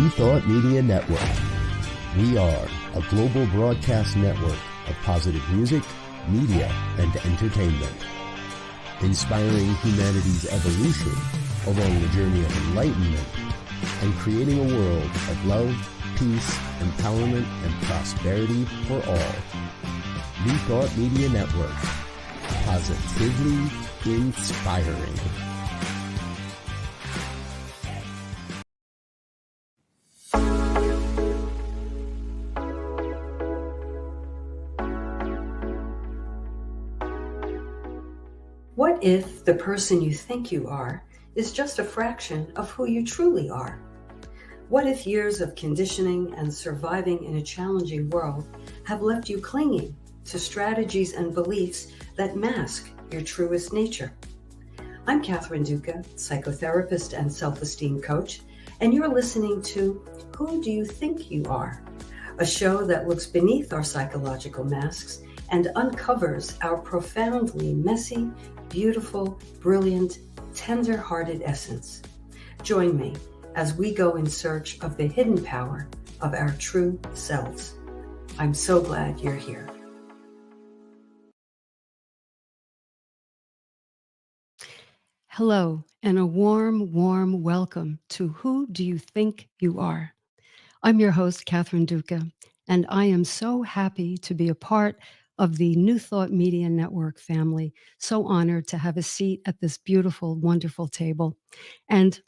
New Thought Media Network. We are a global broadcast network of positive music, media, and entertainment, inspiring humanity's evolution along the journey of enlightenment and creating a world of love, peace, empowerment, and prosperity for all. New Thought Media Network. Positively inspiring. What if the person you think you are is just a fraction of who you truly are? What if years of conditioning and surviving in a challenging world have left you clinging to strategies and beliefs that mask your truest nature? I'm Catherine Duca, psychotherapist and self-esteem coach, and you're listening to Who Do You Think You Are? A show that looks beneath our psychological masks and uncovers our profoundly messy, beautiful, brilliant, tender-hearted essence. Join me as we go in search of the hidden power of our true selves. I'm so glad you're here. Hello, and a warm, warm welcome to Who Do You Think You Are? I'm your host, Catherine Duca, and I am so happy to be a part of the New Thought Media Network family. So honored to have a seat at this beautiful, wonderful table, and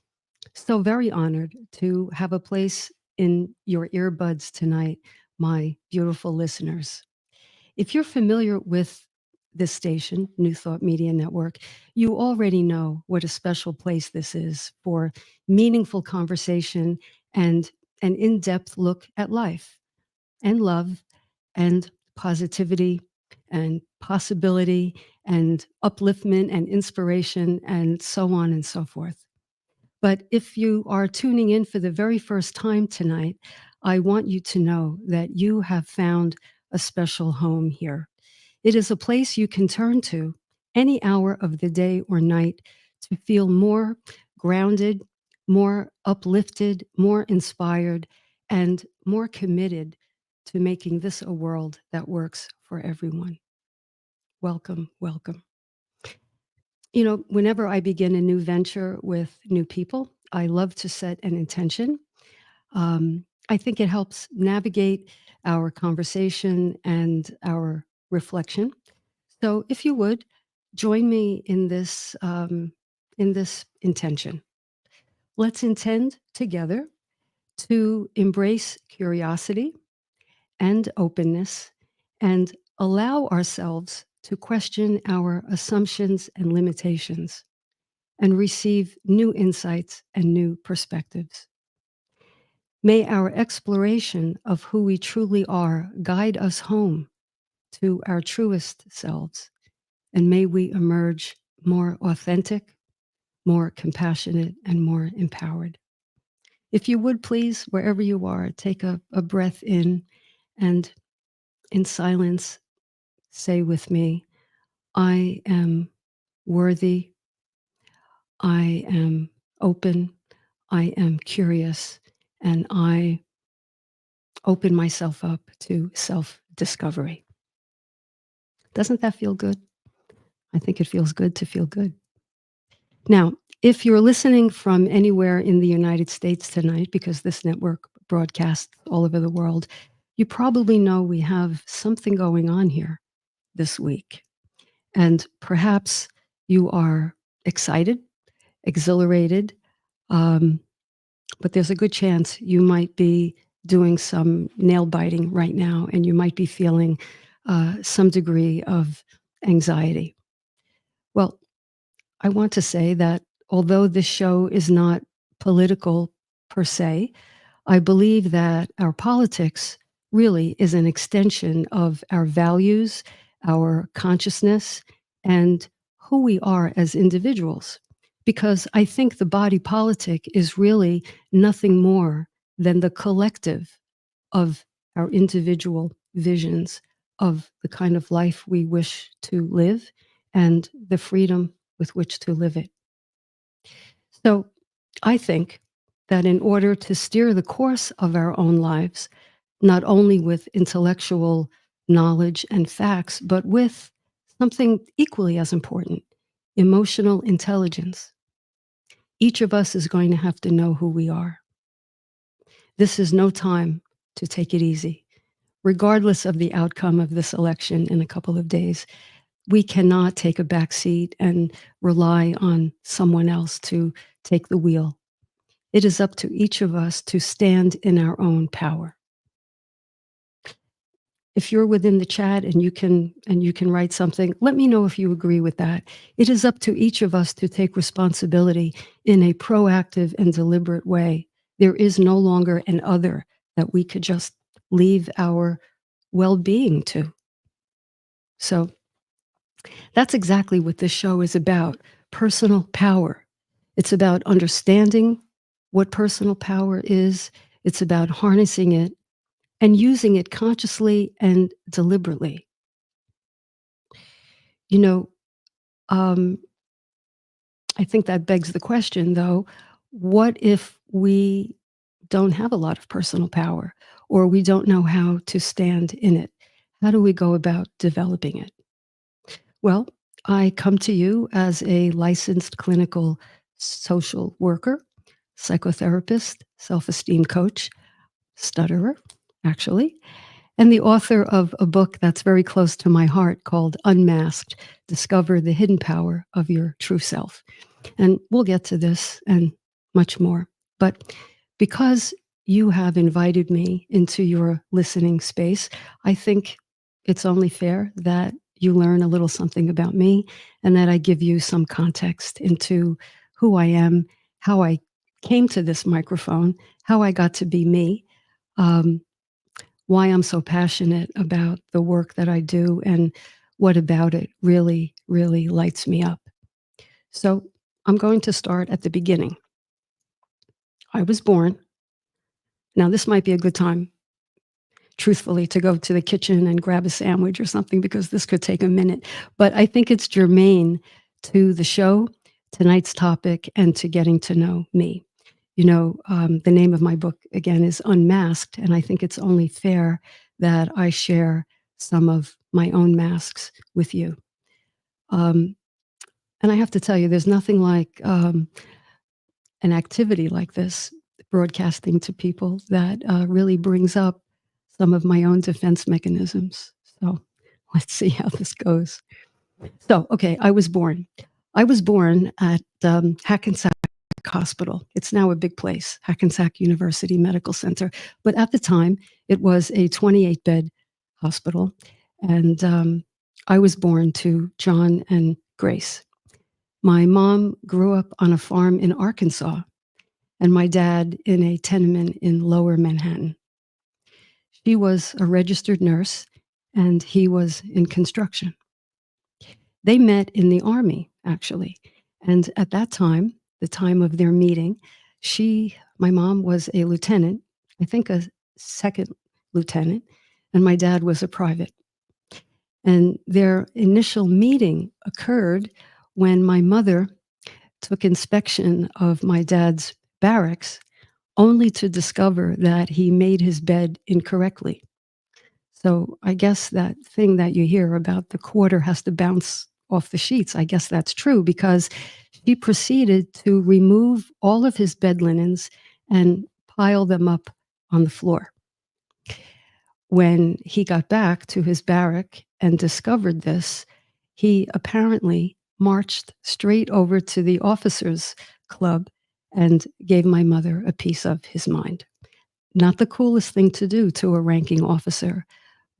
so very honored to have a place in your earbuds tonight, my beautiful listeners. If you're familiar with this station, New Thought Media Network, you already know what a special place this is for meaningful conversation and an in-depth look at life and love and positivity and possibility and upliftment and inspiration and so on and so forth. But if you are tuning in for the very first time tonight, I want you to know that you have found a special home here. It is a place you can turn to any hour of the day or night to feel more grounded, more uplifted, more inspired, and more committed to making this a world that works for everyone. Welcome, welcome. You know, whenever I begin a new venture with new people, I love to set an intention. I think it helps navigate our conversation and our reflection. So if you would, join me in this intention. Let's intend together to embrace curiosity and openness and allow ourselves to question our assumptions and limitations and receive new insights and new perspectives. May our exploration of who we truly are guide us home to our truest selves, and may we emerge more authentic, more compassionate, and more empowered. If you would please, wherever you are, take a breath in and in silence, say with me, I am worthy, I am open, I am curious, and I open myself up to self-discovery. Doesn't that feel good? I think it feels good to feel good. Now, if you're listening from anywhere in the United States tonight, because this network broadcasts all over the world, you probably know we have something going on here this week. And perhaps you are excited, exhilarated, but there's a good chance you might be doing some nail biting right now, and you might be feeling some degree of anxiety. Well, I want to say that although this show is not political per se, I believe that our politics really is an extension of our values, our consciousness, and who we are as individuals. Because I think the body politic is really nothing more than the collective of our individual visions of the kind of life we wish to live and the freedom with which to live it. So I think that in order to steer the course of our own lives, not only with intellectual knowledge and facts, but with something equally as important, emotional intelligence, each of us is going to have to know who we are. This is no time to take it easy. Regardless of the outcome of this election in a couple of days, we cannot take a back seat and rely on someone else to take the wheel. It is up to each of us to stand in our own power. If you're within the chat and you can write something, let me know if you agree with that. It is up to each of us to take responsibility in a proactive and deliberate way. There is no longer an other that we could just leave our well-being to. So that's exactly what this show is about, personal power. It's about understanding what personal power is. It's about harnessing it and using it consciously and deliberately. You know, I think that begs the question, though, what if we don't have a lot of personal power or we don't know how to stand in it? How do we go about developing it? Well, I come to you as a licensed clinical social worker, psychotherapist, self-esteem coach, stutterer, actually, and the author of a book that's very close to my heart called Unmasked: Discover the Hidden Power of Your True Self. And we'll get to this and much more. But because you have invited me into your listening space, I think it's only fair that you learn a little something about me and that I give you some context into who I am, how I came to this microphone, how I got to be me, why I'm so passionate about the work that I do, and what about it really, really lights me up. So I'm going to start at the beginning. I was born. Now, this might be a good time, truthfully, to go to the kitchen and grab a sandwich or something, because this could take a minute. But I think it's germane to the show, tonight's topic, and to getting to know me. You know, the name of my book, again, is Unmasked, and I think it's only fair that I share some of my own masks with you. And I have to tell you, there's nothing like an activity like this, broadcasting to people, that really brings up some of my own defense mechanisms. So let's see how this goes. So, okay, I was born. I was born at Hackensack Hospital. It's now a big place, Hackensack University Medical Center. But at the time, it was a 28-bed hospital. And I was born to John and Grace. My mom grew up on a farm in Arkansas, and my dad in a tenement in Lower Manhattan. She was a registered nurse, and he was in construction. They met in the Army, actually. And at that time, the time of their meeting, my mom was a lieutenant, I think a second lieutenant, and my dad was a private. And their initial meeting occurred when my mother took inspection of my dad's barracks, only to discover that he made his bed incorrectly. So I guess that thing that you hear about the quarter has to bounce off the sheets, I guess that's true, because she proceeded to remove all of his bed linens and pile them up on the floor. When he got back to his barrack and discovered this, he apparently marched straight over to the officers' club and gave my mother a piece of his mind. Not the coolest thing to do to a ranking officer,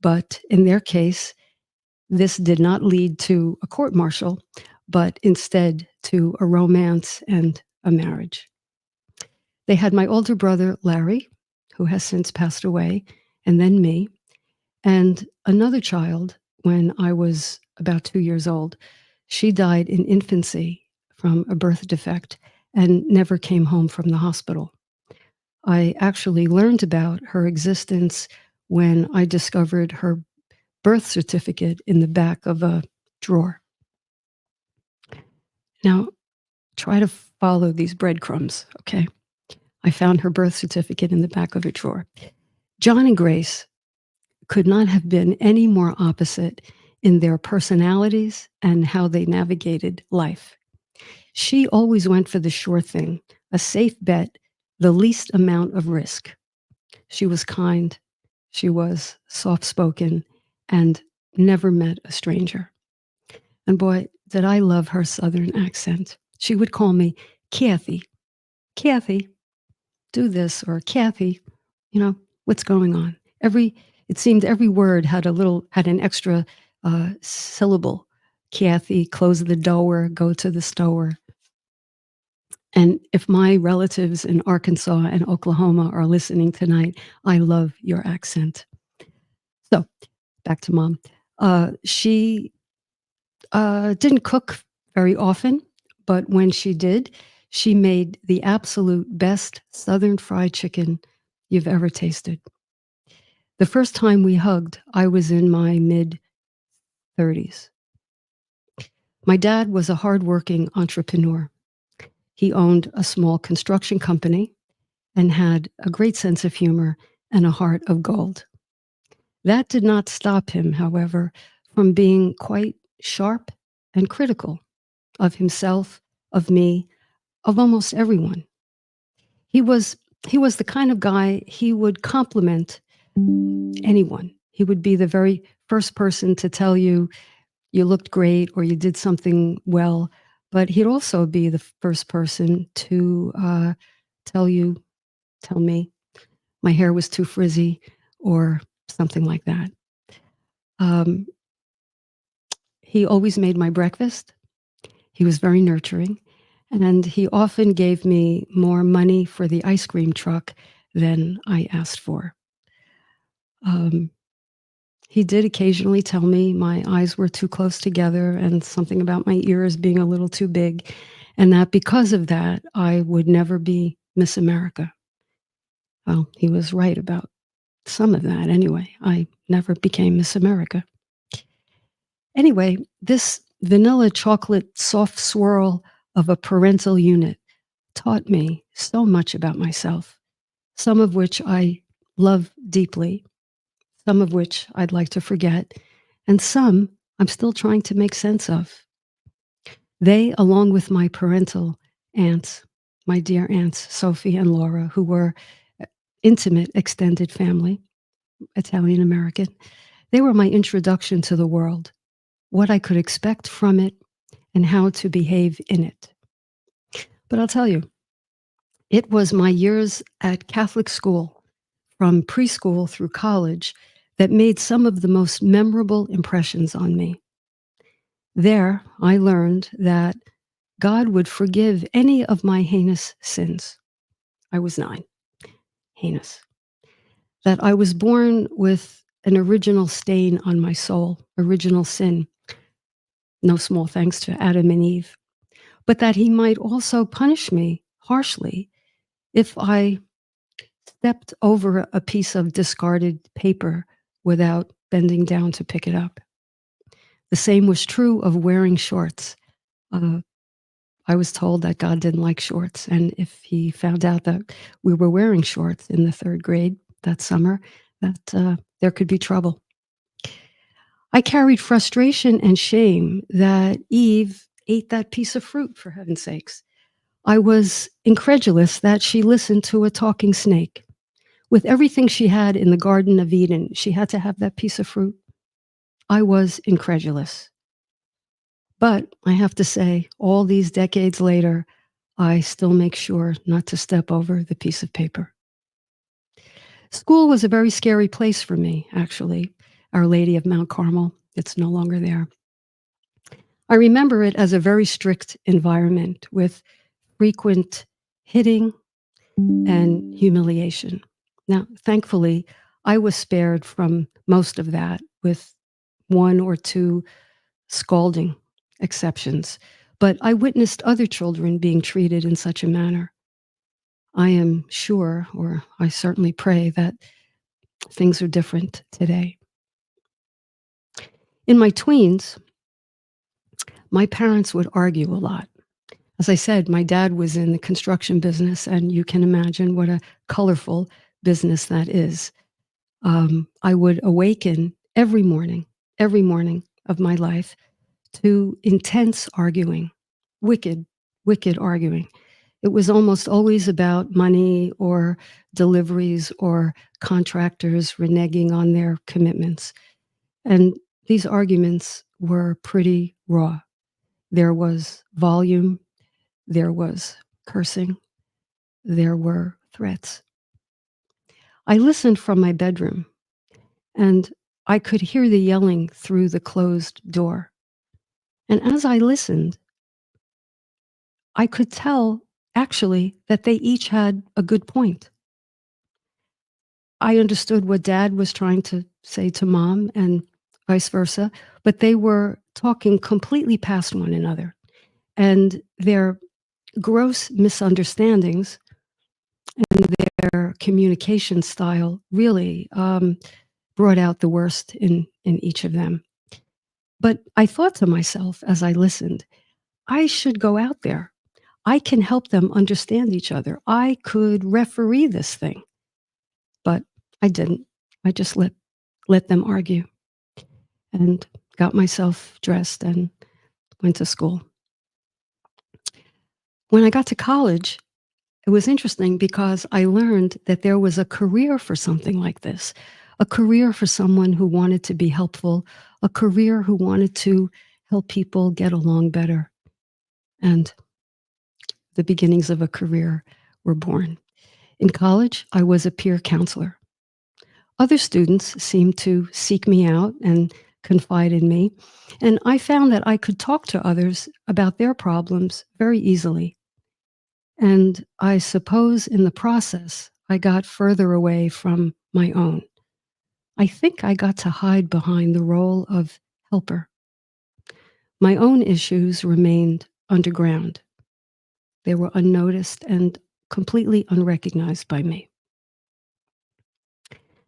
but in their case, this did not lead to a court-martial, but instead to a romance and a marriage. They had my older brother, Larry, who has since passed away, and then me, and another child when I was about 2 years old. She died in infancy from a birth defect and never came home from the hospital. I actually learned about her existence when I discovered her birth certificate in the back of a drawer. Now, try to follow these breadcrumbs, okay? I found her birth certificate in the back of a drawer. John and Grace could not have been any more opposite in their personalities and how they navigated life. She always went for the sure thing, a safe bet, the least amount of risk. She was kind, she was soft spoken, and never met a stranger. And boy, did I love her Southern accent. She would call me Kathy. Kathy, do this, or Kathy, what's going on? It seemed every word had an extra syllable. Kathy, close the door, go to the store. And if my relatives in Arkansas and Oklahoma are listening tonight, I love your accent. So back to mom. She didn't cook very often, but when she did, she made the absolute best Southern fried chicken you've ever tasted. The first time we hugged, I was in my mid-30s. My dad was a hardworking entrepreneur. He owned a small construction company and had a great sense of humor and a heart of gold. That did not stop him, however, from being quite sharp and critical of himself, of me, of almost everyone. He was the kind of guy, he would compliment anyone. He would be the very first person to tell you you looked great or you did something well, but he'd also be the first person to tell me my hair was too frizzy or something like that. He always made my breakfast. He was very nurturing, and he often gave me more money for the ice cream truck than I asked for. He did occasionally tell me my eyes were too close together and something about my ears being a little too big, and that because of that, I would never be Miss America. Well, he was right about some of that anyway. I never became Miss America. Anyway, this vanilla chocolate soft swirl of a parental unit taught me so much about myself, some of which I love deeply, some of which I'd like to forget, and some I'm still trying to make sense of. They, along with my parental aunts, my dear aunts, Sophie and Laura, who were intimate extended family, Italian American, they were my introduction to the world, what I could expect from it, and how to behave in it. But I'll tell you, it was my years at Catholic school, from preschool through college, that made some of the most memorable impressions on me. There, I learned that God would forgive any of my heinous sins. I was 9. Heinous. That I was born with an original stain on my soul, original sin. No small thanks to Adam and Eve. But that he might also punish me harshly if I stepped over a piece of discarded paper without bending down to pick it up. The same was true of wearing shorts. I was told that God didn't like shorts, and if he found out that we were wearing shorts in the 3rd grade that summer, that there could be trouble. I carried frustration and shame that Eve ate that piece of fruit, for heaven's sakes. I was incredulous that she listened to a talking snake. With everything she had in the Garden of Eden, she had to have that piece of fruit. I was incredulous. But I have to say, all these decades later, I still make sure not to step over the piece of paper. School was a very scary place for me, actually. Our Lady of Mount Carmel, it's no longer there. I remember it as a very strict environment with frequent hitting and humiliation. Now, thankfully, I was spared from most of that, with 1 or 2 scalding exceptions, but I witnessed other children being treated in such a manner. I am sure, or I certainly pray, that things are different today. In my tweens, my parents would argue a lot. As I said, my dad was in the construction business, and you can imagine what a colorful business that is. I would awaken every morning of my life to intense arguing, wicked, wicked arguing. It was almost always about money or deliveries or contractors reneging on their commitments. And these arguments were pretty raw. There was volume, there was cursing, there were threats. I listened from my bedroom, and I could hear the yelling through the closed door. And as I listened, I could tell actually that they each had a good point. I understood what dad was trying to say to mom and vice versa, but they were talking completely past one another. And their gross misunderstandings and their communication style really brought out the worst in each of them. But I thought to myself as I listened, I should go out there. I can help them understand each other. I could referee this thing. But I didn't. I just let them argue and got myself dressed and went to school. When I got to college, it was interesting because I learned that there was a career for something like this, a career for someone who wanted to be helpful, a career who wanted to help people get along better. And the beginnings of a career were born. In college, I was a peer counselor. Other students seemed to seek me out and confide in me, and I found that I could talk to others about their problems very easily. And I suppose in the process, I got further away from my own. I think I got to hide behind the role of helper. My own issues remained underground. They were unnoticed and completely unrecognized by me.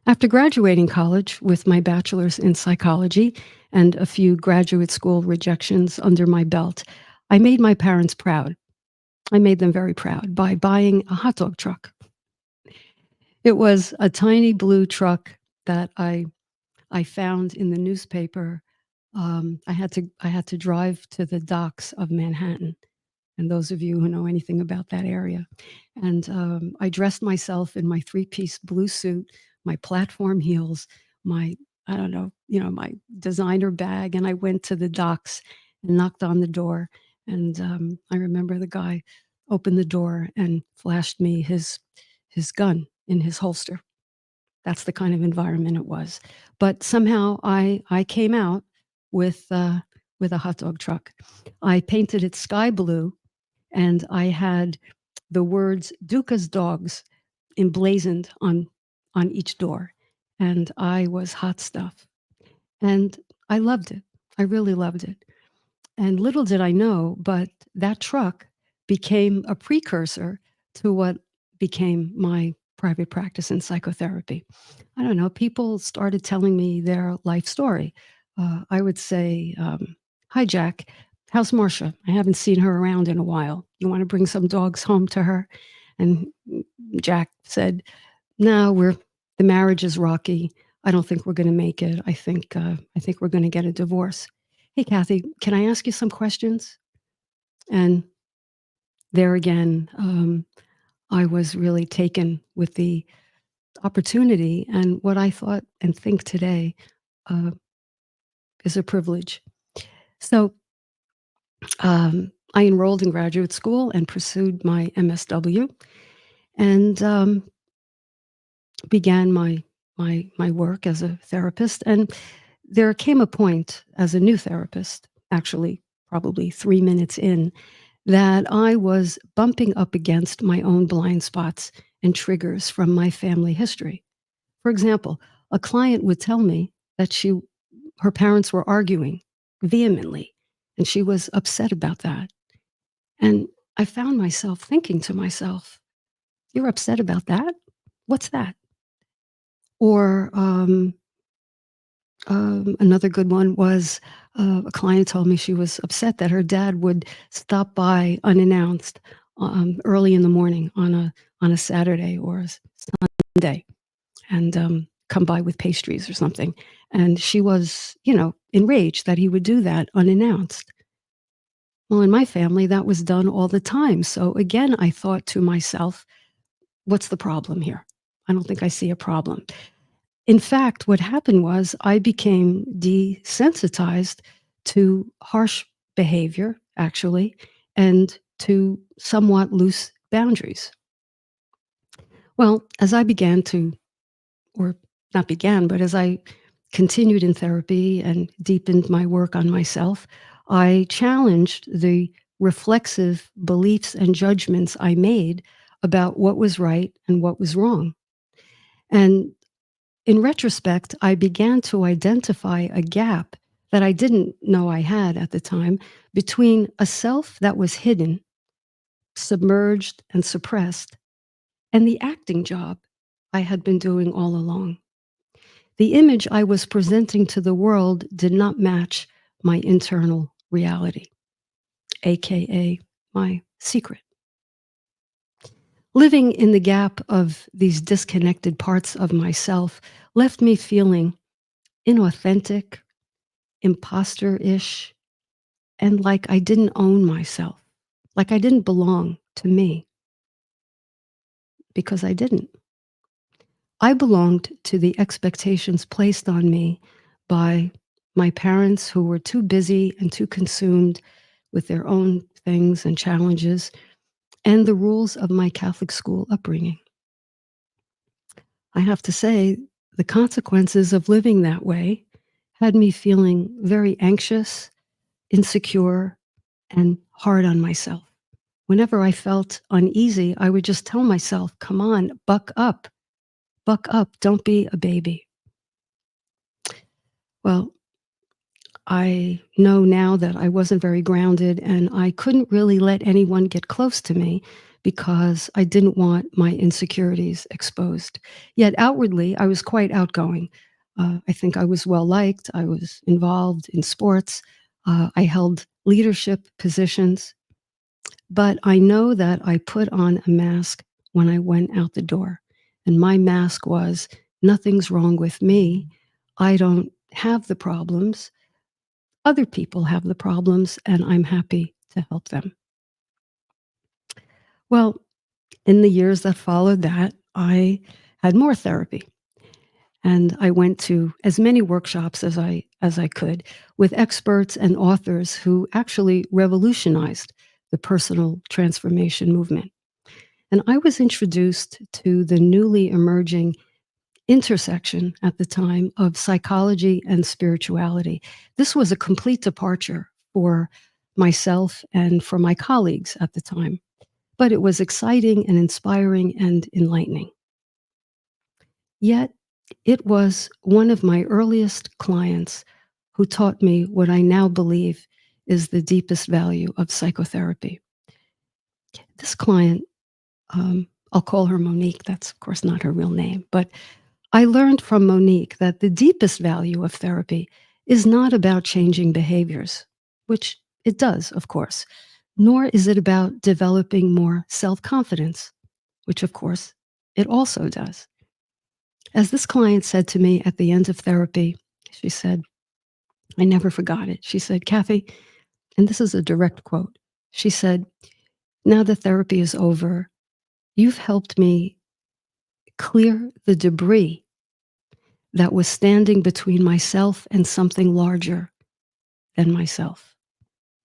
After graduating college with my bachelor's in psychology and a few graduate school rejections under my belt, I made my parents proud. I made them very proud by buying a hot dog truck. It was a tiny blue truck that I found in the newspaper. I had to drive to the docks of Manhattan, and those of you who know anything about that area. And I dressed myself in my three-piece blue suit, my platform heels, my, I don't know, my designer bag, and I went to the docks and knocked on the door. And I remember the guy opened the door and flashed me his gun in his holster. That's the kind of environment it was. But somehow I came out with a hot dog truck. I painted it sky blue, and I had the words Duca's dogs emblazoned on each door, and I was hot stuff. And I loved it. I really loved it. And little did I know, but that truck became a precursor to what became my private practice in psychotherapy. I don't know, people started telling me their life story. I would say, "Hi, Jack. How's Marcia? I haven't seen her around in a while. You want to bring some dogs home to her?" And Jack said, "No, the marriage is rocky. I don't think we're going to make it. I think we're going to get a divorce. Hey, Kathy, can I ask you some questions?" And there again, I was really taken with the opportunity and what I thought and think today uh, is a privilege. So I enrolled in graduate school and pursued my MSW and began my work as a therapist. And there came a point as a new therapist, actually, probably 3 minutes in, that I was bumping up against my own blind spots and triggers from my family history. For example, a client would tell me that her parents were arguing vehemently, and she was upset about that. And I found myself thinking to myself, "You're upset about that? What's that?" Or Another good one was a client told me she was upset that her dad would stop by unannounced early in the morning on a Saturday or a Sunday and come by with pastries or something. And she was, enraged that he would do that unannounced. Well, in my family, that was done all the time. So again, I thought to myself, what's the problem here? I don't think I see a problem. In fact, what happened was I became desensitized to harsh behavior, actually, and to somewhat loose boundaries. Well, as I began to, or not began, but as I continued in therapy and deepened my work on myself, I challenged the reflexive beliefs and judgments I made about what was right and what was wrong. And in retrospect, I began to identify a gap that I didn't know I had at the time between a self that was hidden, submerged, and suppressed, and the acting job I had been doing all along. The image I was presenting to the world did not match my internal reality, AKA my secret. Living in the gap of these disconnected parts of myself left me feeling inauthentic, imposter-ish, and like I didn't own myself, like I didn't belong to me, because I didn't. I belonged to the expectations placed on me by my parents who were too busy and too consumed with their own things and challenges, and the rules of my Catholic school upbringing. I have to say, the consequences of living that way had me feeling very anxious, insecure, and hard on myself. Whenever I felt uneasy, I would just tell myself, come on, buck up, don't be a baby. Well, I know now that I wasn't very grounded and I couldn't really let anyone get close to me because I didn't want my insecurities exposed. Yet outwardly, I was quite outgoing. I think I was well liked. I was involved in sports. I held leadership positions. But I know that I put on a mask when I went out the door. And my mask was, nothing's wrong with me. I don't have the problems. Other people have the problems, and I'm happy to help them. Well, in the years that followed that, I had more therapy. And I went to as many workshops as I could with experts and authors who actually revolutionized the personal transformation movement. And I was introduced to the newly emerging intersection at the time of psychology and spirituality. This was a complete departure for myself and for my colleagues at the time, but it was exciting and inspiring and enlightening. Yet, it was one of my earliest clients who taught me what I now believe is the deepest value of psychotherapy. This client, I'll call her Monique. That's, of course, not her real name. But I learned from Monique that the deepest value of therapy is not about changing behaviors, which it does, of course, nor is it about developing more self confidence, which, of course, it also does. As this client said to me at the end of therapy, she said, I never forgot it. She said, Kathy, and this is a direct quote. She said, now that therapy is over, you've helped me clear the debris that was standing between myself and something larger than myself.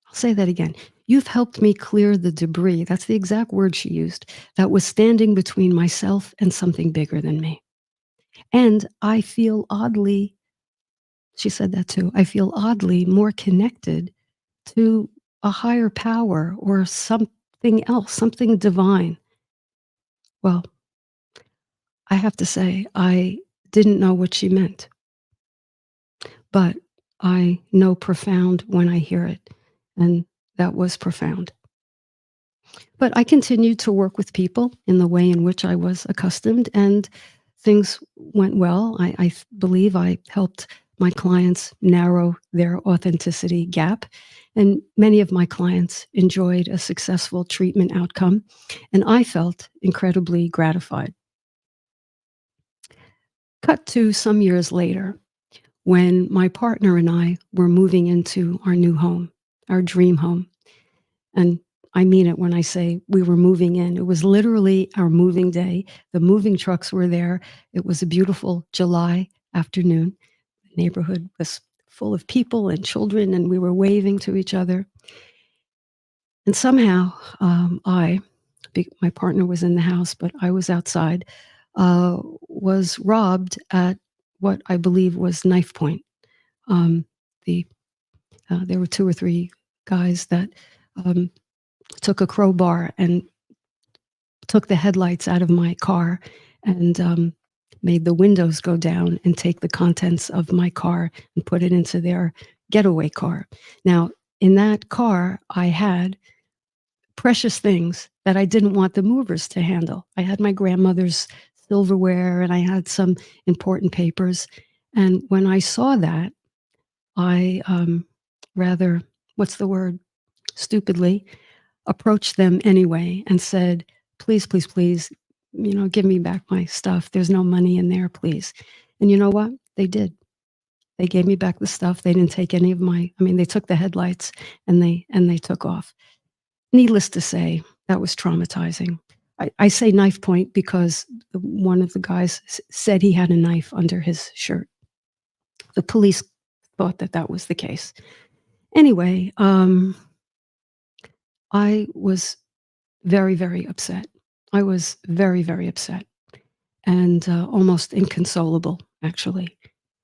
I'll say that again. You've helped me clear the debris. That's the exact word she used. That was standing between myself and something bigger than me. And I feel oddly, she said that too, I feel oddly more connected to a higher power or something else, something divine. Well, I have to say, I didn't know what she meant, but I know profound when I hear it. And that was profound. But I continued to work with people in the way in which I was accustomed, and things went well. I believe I helped my clients narrow their authenticity gap, and many of my clients enjoyed a successful treatment outcome, and I felt incredibly gratified. Cut to some years later, when my partner and I were moving into our new home, our dream home. And I mean it when I say we were moving in. It was literally our moving day. The moving trucks were there. It was a beautiful July afternoon. The neighborhood was full of people and children, and we were waving to each other. And somehow, my partner was in the house, but I was outside, was robbed at what I believe was knife point. Um, the There were 2 or 3 guys that took a crowbar and took the headlights out of my car and made the windows go down and take the contents of my car and put it into their getaway car. Now, in that car, I had precious things that I didn't want the movers to handle. I had my grandmother's silverware and I had some important papers. And when I saw that, I rather, what's the word, stupidly, approached them anyway and said, please, please, please, give me back my stuff. There's no money in there, please. And you know what? They did. They gave me back the stuff. They didn't take any of they took the headlights and they took off. Needless to say, that was traumatizing. I say knife point because one of the guys said he had a knife under his shirt. The police thought that that was the case. Anyway, I was very, very upset. I was very, very upset and almost inconsolable, actually.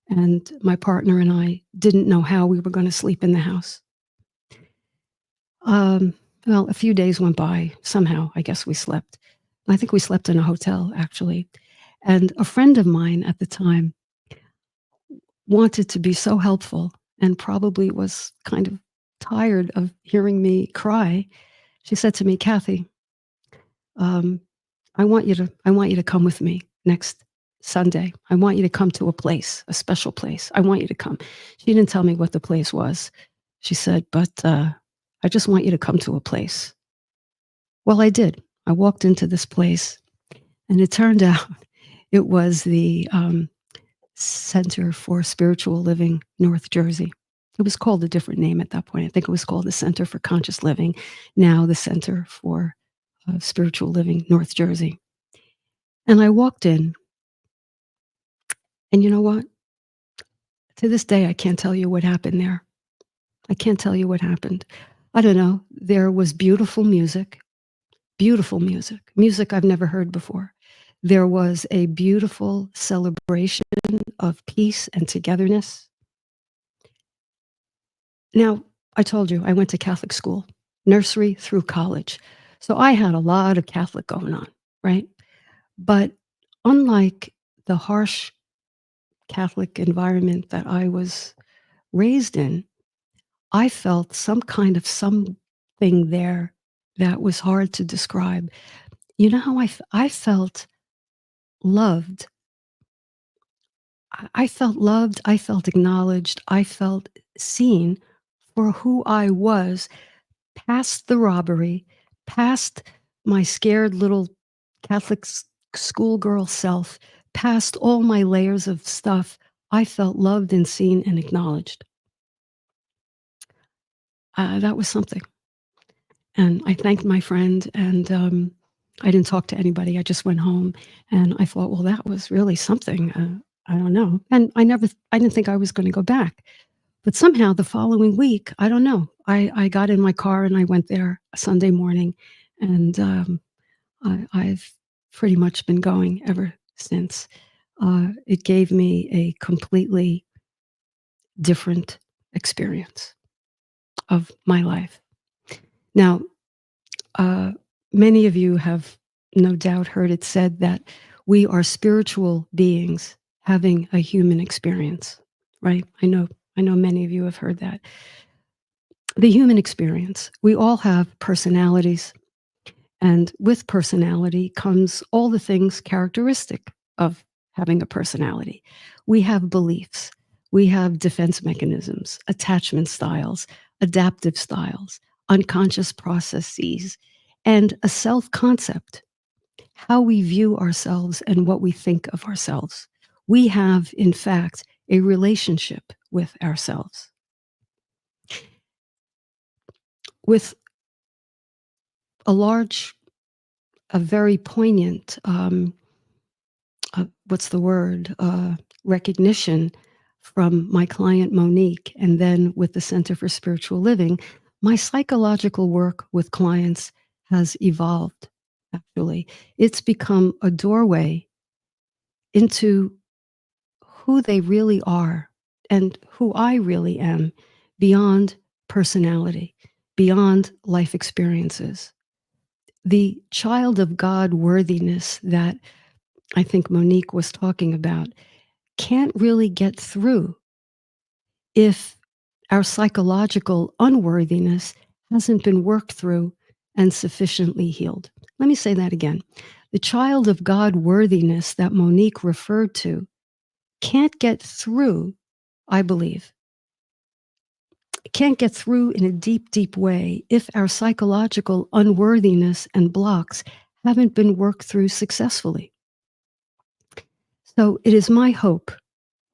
And my partner and I didn't know how we were going to sleep in the house. Well, a few days went by. Somehow, I guess we slept. I think we slept in a hotel, actually. And a friend of mine at the time wanted to be so helpful and probably was kind of tired of hearing me cry. She said to me, Kathy, I want you to come with me next Sunday. I want you to come to a place, a special place. I want you to come. She didn't tell me what the place was. She said, but I just want you to come to a place. Well, I did. I walked into this place, and it turned out it was the Center for Spiritual Living, North Jersey. It was called a different name at that point. I think it was called the Center for Conscious Living, now the Center for Spiritual Living, North Jersey. And I walked in, and you know what? To this day, I can't tell you what happened there. I can't tell you what happened. I don't know. There was beautiful music music I've never heard before. There was a beautiful celebration of peace and togetherness. Now, I told you I went to Catholic school, nursery through college. So I had a lot of Catholic going on, right? But unlike the harsh Catholic environment that I was raised in, I felt some kind of something there that was hard to describe. You know how I felt loved. I felt loved. I felt acknowledged. I felt seen for who I was, past the robbery, past my scared little Catholic schoolgirl self, past all my layers of stuff. I felt loved and seen and acknowledged. That was something. And I thanked my friend, and I didn't talk to anybody. I just went home, and I thought, well, that was really something. I don't know. And I didn't think I was going to go back. But somehow the following week, I don't know. I got in my car and I went there Sunday morning, and I've pretty much been going ever since. It gave me a completely different experience of my life. Now, many of you have no doubt heard it said that we are spiritual beings having a human experience, right? I know many of you have heard that. The human experience. We all have personalities, and with personality comes all the things characteristic of having a personality. We have beliefs. We have defense mechanisms, attachment styles, adaptive styles, unconscious processes, and a self-concept, how we view ourselves and what we think of ourselves. We have, in fact, a relationship with ourselves. With a very poignant, recognition from my client Monique, and then with the Center for Spiritual Living, my psychological work with clients has evolved, actually. It's become a doorway into who they really are and who I really am beyond personality, beyond life experiences. The child of God worthiness that I think Monique was talking about can't really get through if our psychological unworthiness hasn't been worked through and sufficiently healed. Let me say that again. The child of God worthiness that Monique referred to can't get through, I believe, can't get through in a deep, deep way if our psychological unworthiness and blocks haven't been worked through successfully. So it is my hope,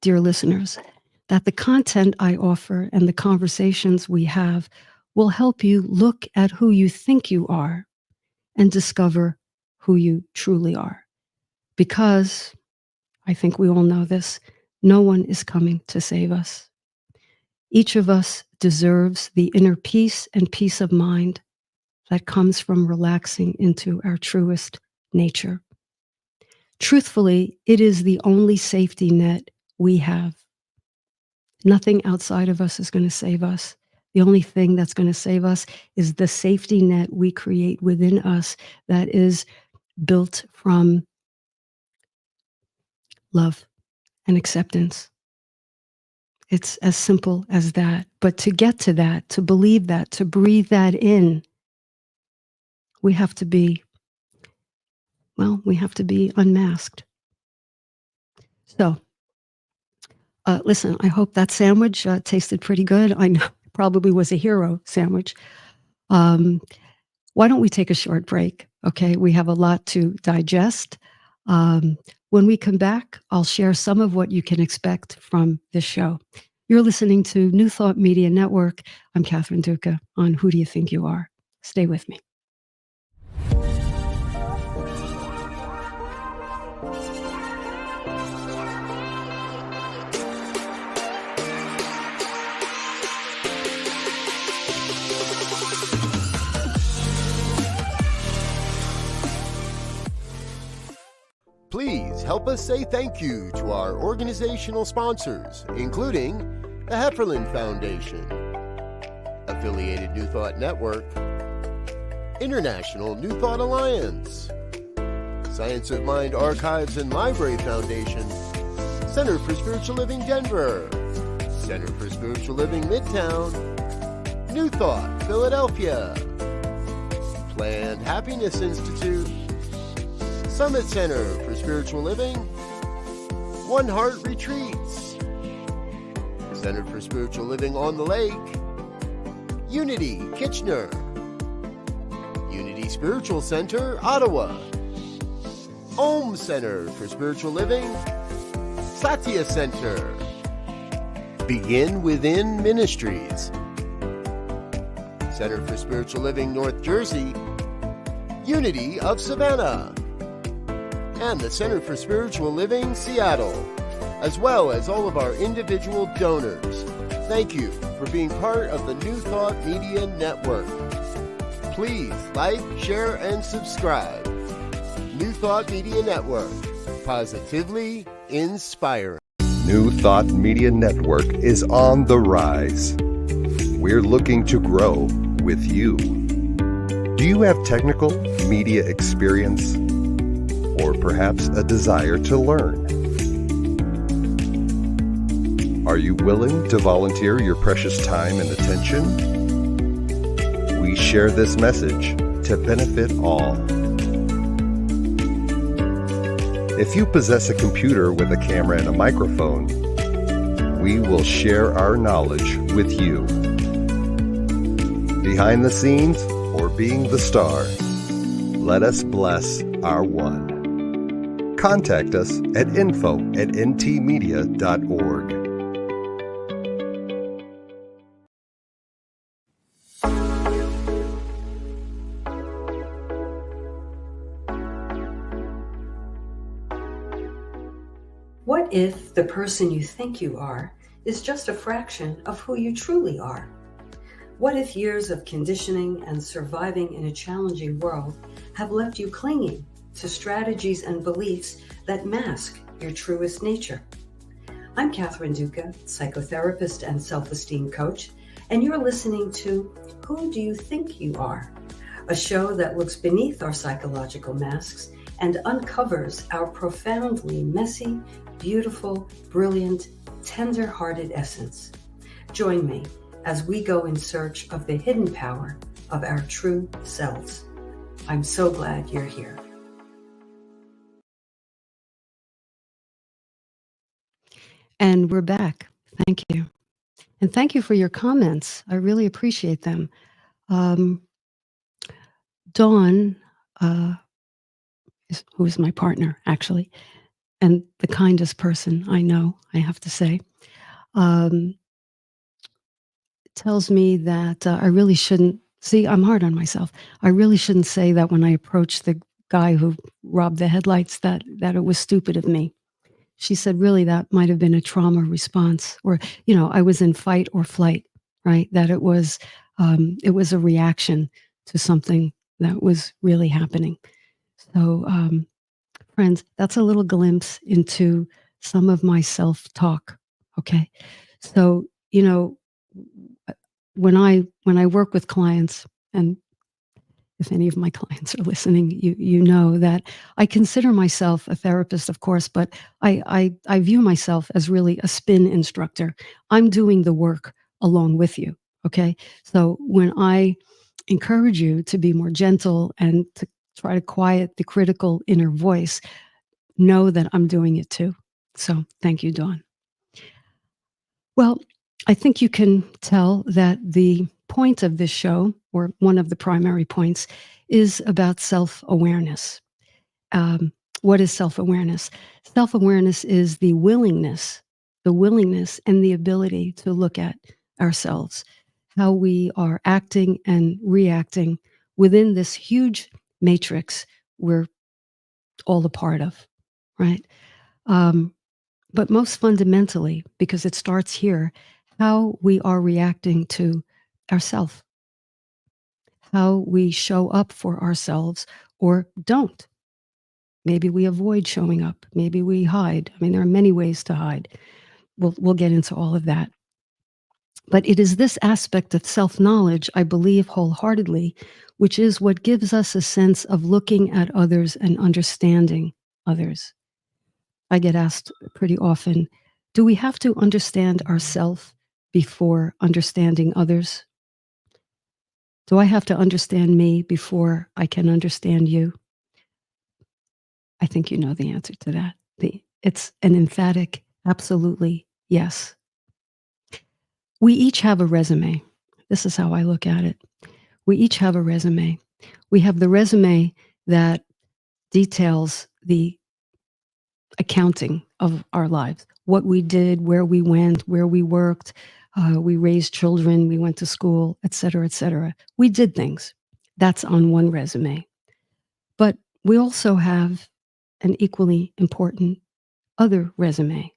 dear listeners, that the content I offer and the conversations we have will help you look at who you think you are and discover who you truly are. Because, I think we all know this, no one is coming to save us. Each of us deserves the inner peace and peace of mind that comes from relaxing into our truest nature. Truthfully, it is the only safety net we have. Nothing outside of us is going to save us. The only thing that's going to save us is the safety net we create within us that is built from love and acceptance. It's as simple as that. But to get to that, to believe that, to breathe that in, we have to be unmasked. So, listen, I hope that sandwich tasted pretty good. I know it probably was a hero sandwich. Why don't we take a short break? Okay, we have a lot to digest. When we come back, I'll share some of what you can expect from this show. You're listening to New Thought Media Network. I'm Catherine Duca on Who Do You Think You Are? Stay with me. Please help us say thank you to our organizational sponsors, including the Hefferland Foundation, Affiliated New Thought Network, International New Thought Alliance, Science of Mind Archives and Library Foundation, Center for Spiritual Living Denver, Center for Spiritual Living Midtown, New Thought Philadelphia, Planned Happiness Institute, Summit Center for Spiritual Living, One Heart Retreats, Center for Spiritual Living on the Lake, Unity Kitchener, Unity Spiritual Center Ottawa, Om Center for Spiritual Living, Satya Center, Begin Within Ministries, Center for Spiritual Living North Jersey, Unity of Savannah, and the Center for Spiritual Living Seattle, as well as all of our individual donors. Thank you for being part of the New Thought Media Network. Please like, share, and subscribe. New Thought Media Network, positively inspiring. New Thought Media Network is on the rise. We're looking to grow with you. Do you have technical media experience? Or perhaps a desire to learn? Are you willing to volunteer your precious time and attention? We share this message to benefit all. If you possess a computer with a camera and a microphone, we will share our knowledge with you. Behind the scenes or being the star, let us bless our one. Contact us at info@ntmedia.org. What if the person you think you are is just a fraction of who you truly are? What if years of conditioning and surviving in a challenging world have left you clinging to strategies and beliefs that mask your truest nature? I'm Catherine Duca, psychotherapist and self-esteem coach, and you're listening to Who Do You Think You Are? A show that looks beneath our psychological masks and uncovers our profoundly messy, beautiful, brilliant, tender-hearted essence. Join me as we go in search of the hidden power of our true selves. I'm so glad you're here. And we're back. Thank you. And thank you for your comments. I really appreciate them. Dawn, who is my partner, actually, and the kindest person I know, I have to say, tells me that I really shouldn't, see, I'm hard on myself. I really shouldn't say that when I approached the guy who robbed the headlights that it was stupid of me. She said, really, that might have been a trauma response, or, I was in fight or flight, right? That it was a reaction to something that was really happening. So, friends, that's a little glimpse into some of my self-talk. Okay. So, when I work with clients, and if any of my clients are listening, you know that I consider myself a therapist, of course, but I view myself as really a spin instructor. I'm doing the work along with you. Okay. So when I encourage you to be more gentle and to try to quiet the critical inner voice, know that I'm doing it too. So thank you, Dawn. Well, I think you can tell that the point of this show, or one of the primary points, is about self-awareness. What is self-awareness? Self-awareness is the willingness and the ability to look at ourselves, how we are acting and reacting within this huge matrix we're all a part of, right? But most fundamentally, because it starts here, how we are reacting to ourself, how we show up for ourselves or don't. Maybe we avoid showing up. Maybe we hide. I mean, there are many ways to hide. We'll get into all of that. But it is this aspect of self-knowledge, I believe wholeheartedly, which is what gives us a sense of looking at others and understanding others. I get asked pretty often, do we have to understand ourselves before understanding others? Do I have to understand me before I can understand you? I think you know the answer to that. It's an emphatic, absolutely yes. We each have a resume. This is how I look at it. We each have a resume. We have the resume that details the accounting of our lives, what we did, where we went, where we worked, we raised children, we went to school, et cetera, et cetera. We did things. That's on one resume. But we also have an equally important other resume.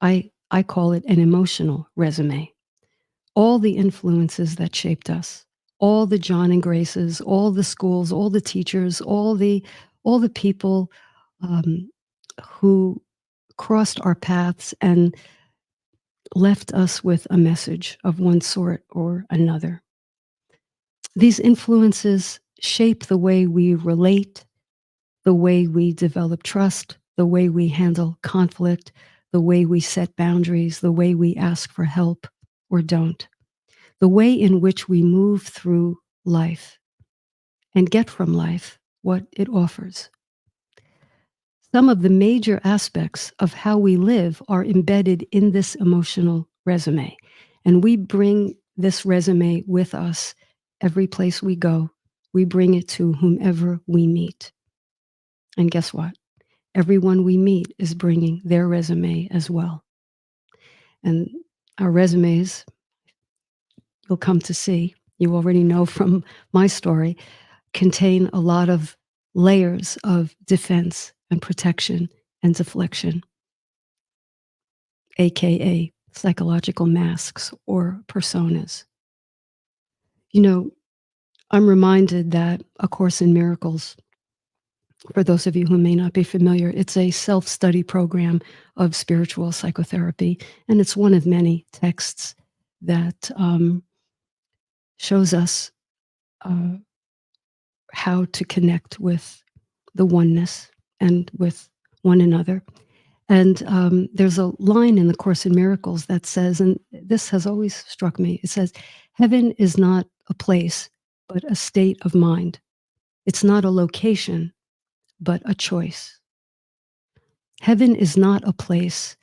I call it an emotional resume. All the influences that shaped us, all the John and Graces, all the schools, all the teachers, all the people who crossed our paths and left us with a message of one sort or another. These influences shape the way we relate, the way we develop trust, the way we handle conflict, the way we set boundaries, the way we ask for help or don't, the way in which we move through life and get from life what it offers. some of the major aspects of how we live are embedded in this emotional resume. And we bring this resume with us every place we go. We bring it to whomever we meet. And guess what? Everyone we meet is bringing their resume as well. And our resumes, you'll come to see, you already know from my story, contain a lot of layers of defense and protection and deflection, aka psychological masks or personas. You know, I'm reminded that A Course in Miracles, for those of you who may not be familiar, it's a self-study program of spiritual psychotherapy, and it's one of many texts that shows us how to connect with the oneness and with one another. And there's a line in the Course in Miracles that says, and this has always struck me, it says, heaven is not a place, but a state of mind. It's not a location, but a choice. Heaven is not a place,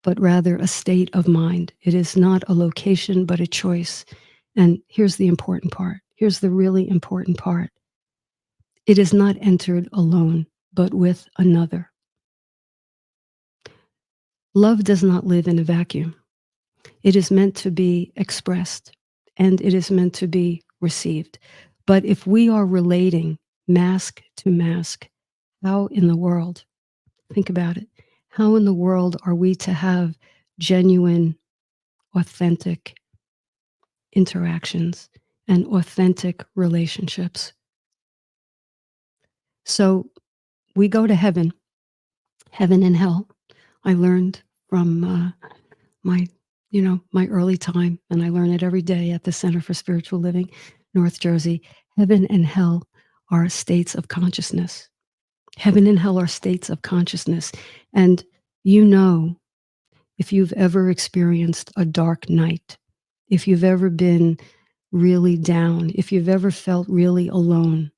but rather a state of mind. It is not a location, but a choice. And here's the important part. Here's the really important part. It is not entered alone, but with another. Love does not live in a vacuum. It is meant to be expressed, and it is meant to be received. But if we are relating mask to mask, how in the world, think about it, how in the world are we to have genuine, authentic interactions and authentic relationships? So we go to heaven and hell. I learned from my early time, and I learn it every day at the Center for Spiritual Living, North Jersey. Heaven and hell are states of consciousness. Heaven and hell are states of consciousness. And if you've ever experienced a dark night, if you've ever been really down, if you've ever felt really alone,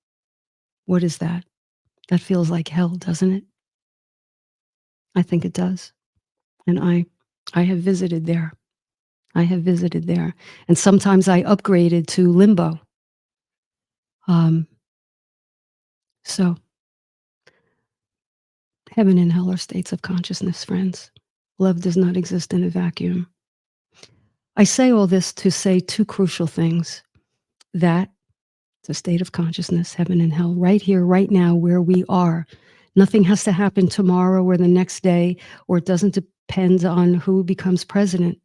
what is that? That feels like hell, doesn't it? I think it does. And I have visited there. I have visited there. And sometimes I upgraded to limbo. So heaven and hell are states of consciousness, friends. Love does not exist in a vacuum. I say all this to say two crucial things. That it's a state of consciousness, heaven and hell, right here, right now, where we are. Nothing has to happen tomorrow or the next day, or it doesn't depend on who becomes president.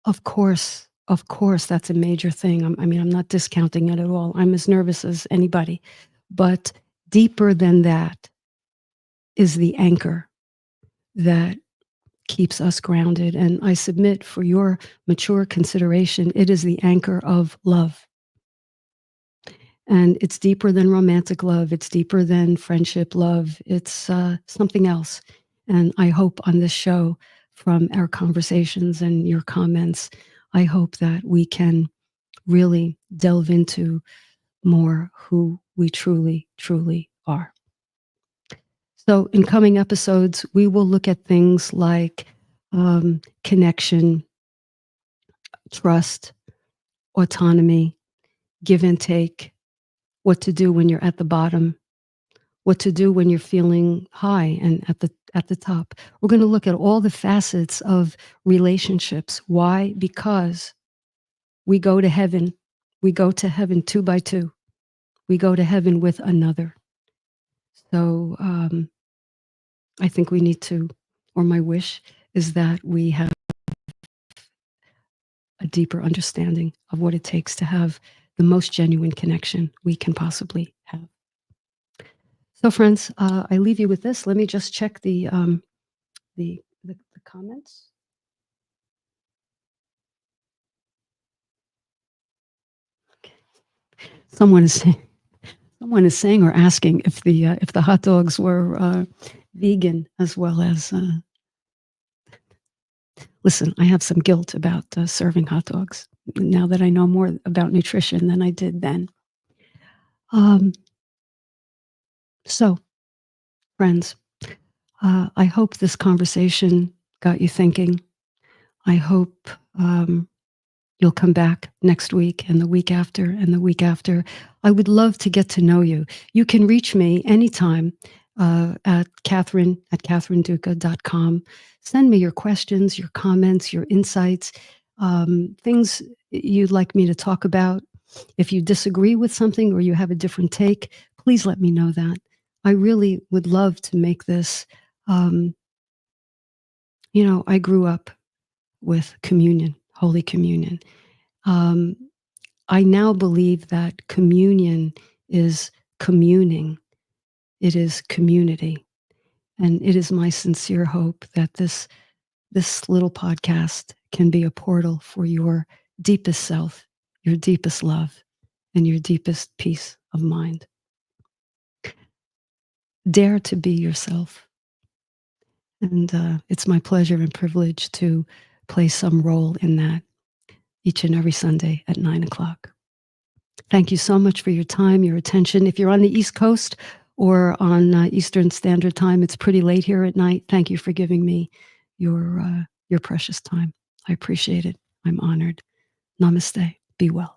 Of course, that's a major thing. I'm not discounting it at all. I'm as nervous as anybody. But deeper than that is the anchor that keeps us grounded. And I submit for your mature consideration, it is the anchor of love. And it's deeper than romantic love. It's deeper than friendship love. It's something else. And I hope on this show, from our conversations and your comments, I hope that we can really delve into more who we truly, truly are. So in coming episodes, we will look at things like connection, trust, autonomy, give and take, what to do when you're at the bottom, what to do when you're feeling high and at the top. We're going to look at all the facets of relationships. Why? Because we go to heaven. We go to heaven 2 by 2. We go to heaven with another. So I think we need to, or my wish is that we have a deeper understanding of what it takes to have the most genuine connection we can possibly have. So friends, I leave you with this. Let me just check the comments. Someone is saying or asking if the hot dogs were vegan as well as. Listen, I have some guilt about serving hot dogs now that I know more about nutrition than I did then. So Friends, I hope this conversation got you thinking. I hope you'll come back next week and the week after and the week after. I would love to get to know you. You can reach me anytime at catherineduca.com. Send me your questions, your comments, your insights, things you'd like me to talk about. If you disagree with something or you have a different take, please let me know that. I really would love to make this, I grew up with communion, Holy Communion. I now believe that communion is communing. It is community. And it is my sincere hope that this little podcast can be a portal for your deepest self, your deepest love, and your deepest peace of mind. Dare to be yourself. And it's my pleasure and privilege to play some role in that each and every Sunday at 9:00. Thank you so much for your time, your attention. If you're on the East Coast or on Eastern Standard Time, it's pretty late here at night. Thank you for giving me your precious time. I appreciate it. I'm honored. Namaste. Be well.